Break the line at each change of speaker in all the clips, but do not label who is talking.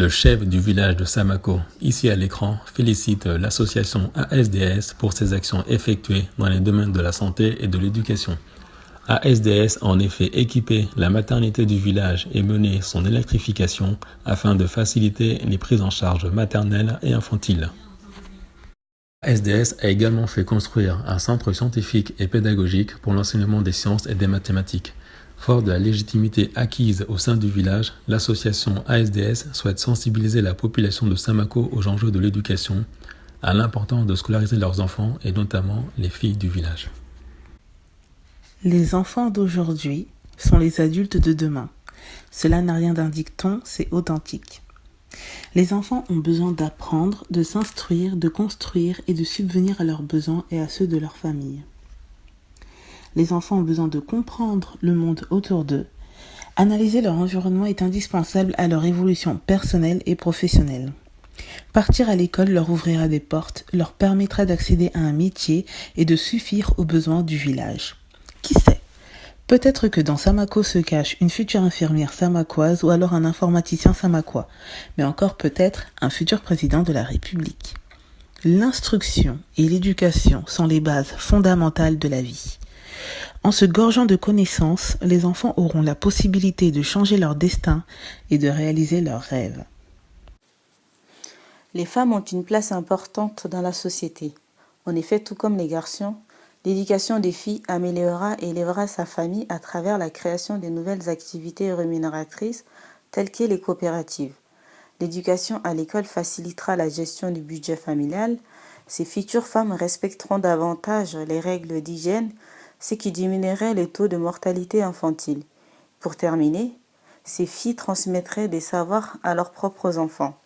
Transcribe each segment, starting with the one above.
Le chef du village de Samako, ici à l'écran, félicite l'association ASDS pour ses actions effectuées dans les domaines de la santé et de l'éducation. ASDS a en effet équipé la maternité du village et mené son électrification afin de faciliter les prises en charge maternelles et infantiles. ASDS a également fait construire un centre scientifique et pédagogique pour l'enseignement des sciences et des mathématiques. Fort de la légitimité acquise au sein du village, l'association ASDS souhaite sensibiliser la population de Samako aux enjeux de l'éducation, à l'importance de scolariser leurs enfants et notamment les filles du village.
Les enfants d'aujourd'hui sont les adultes de demain. Cela n'a rien d'un dicton, c'est authentique. Les enfants ont besoin d'apprendre, de s'instruire, de construire et de subvenir à leurs besoins et à ceux de leur famille. Les enfants ont besoin de comprendre le monde autour d'eux. Analyser leur environnement est indispensable à leur évolution personnelle et professionnelle. Partir à l'école leur ouvrira des portes, leur permettra d'accéder à un métier et de suffire aux besoins du village. Qui sait ? Peut-être que dans Samako se cache une future infirmière samakoise ou alors un informaticien samakois, mais encore peut-être un futur président de la République. L'instruction et l'éducation sont les bases fondamentales de la vie. En se gorgeant de connaissances, les enfants auront la possibilité de changer leur destin et de réaliser leurs rêves.
Les femmes ont une place importante dans la société. En effet, tout comme les garçons, l'éducation des filles améliorera et élèvera sa famille à travers la création de nouvelles activités rémunératrices telles que les coopératives. L'éducation à l'école facilitera la gestion du budget familial. Ces futures femmes respecteront davantage les règles d'hygiène, ce qui diminuerait le taux de mortalité infantile. Pour terminer, ces filles transmettraient des savoirs à leurs propres enfants.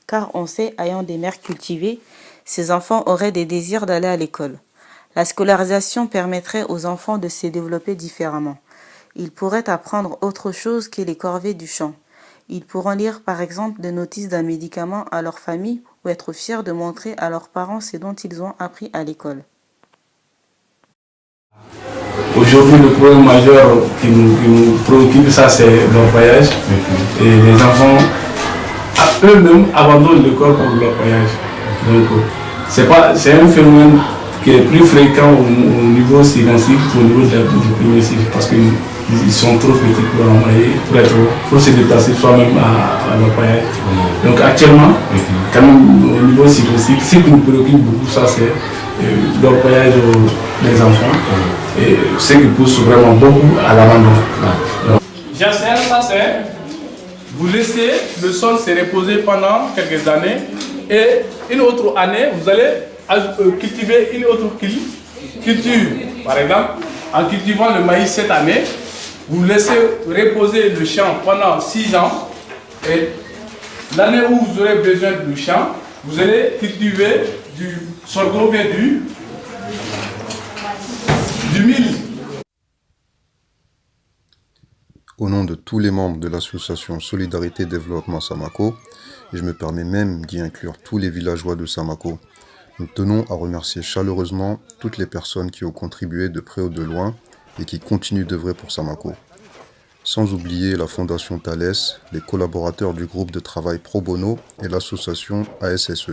Car on sait, ayant des mères cultivées, ces enfants auraient des désirs d'aller à l'école. La scolarisation permettrait aux enfants de se développer différemment. Ils pourraient apprendre autre chose que les corvées du champ. Ils pourront lire par exemple des notices d'un médicament à leur famille ou être fiers de montrer à leurs parents ce dont ils ont appris à l'école.
Aujourd'hui, le problème majeur qui nous préoccupe, ça, c'est leur voyage. Et les enfants, eux-mêmes, abandonnent l'école pour leur voyage. Donc, c'est un phénomène qui est plus fréquent au niveau secondaire qu'au niveau du premier cycle, parce qu'ils sont trop petits pour envoyer, pour se déplacer soi-même à leur voyage. Donc, actuellement, quand même, au niveau secondaire, ce qui nous préoccupe beaucoup, ça, c'est leur voyage des enfants. Et ce qui pousse vraiment beaucoup à l'abandon. Jacel, ça c'est, vous laissez le sol se reposer pendant quelques années et une autre année, vous allez cultiver une autre culture. Par exemple, en cultivant le maïs cette année, vous laissez reposer le champ pendant 6 ans et l'année où vous aurez besoin du champ, vous allez cultiver du sorgho et du mil.
Au nom de tous les membres de l'association Solidarité Développement Samako, et je me permets même d'y inclure tous les villageois de Samako, nous tenons à remercier chaleureusement toutes les personnes qui ont contribué de près ou de loin et qui continuent d'œuvrer pour Samako. Sans oublier la Fondation Thales, les collaborateurs du groupe de travail Pro Bono et l'association ASSE.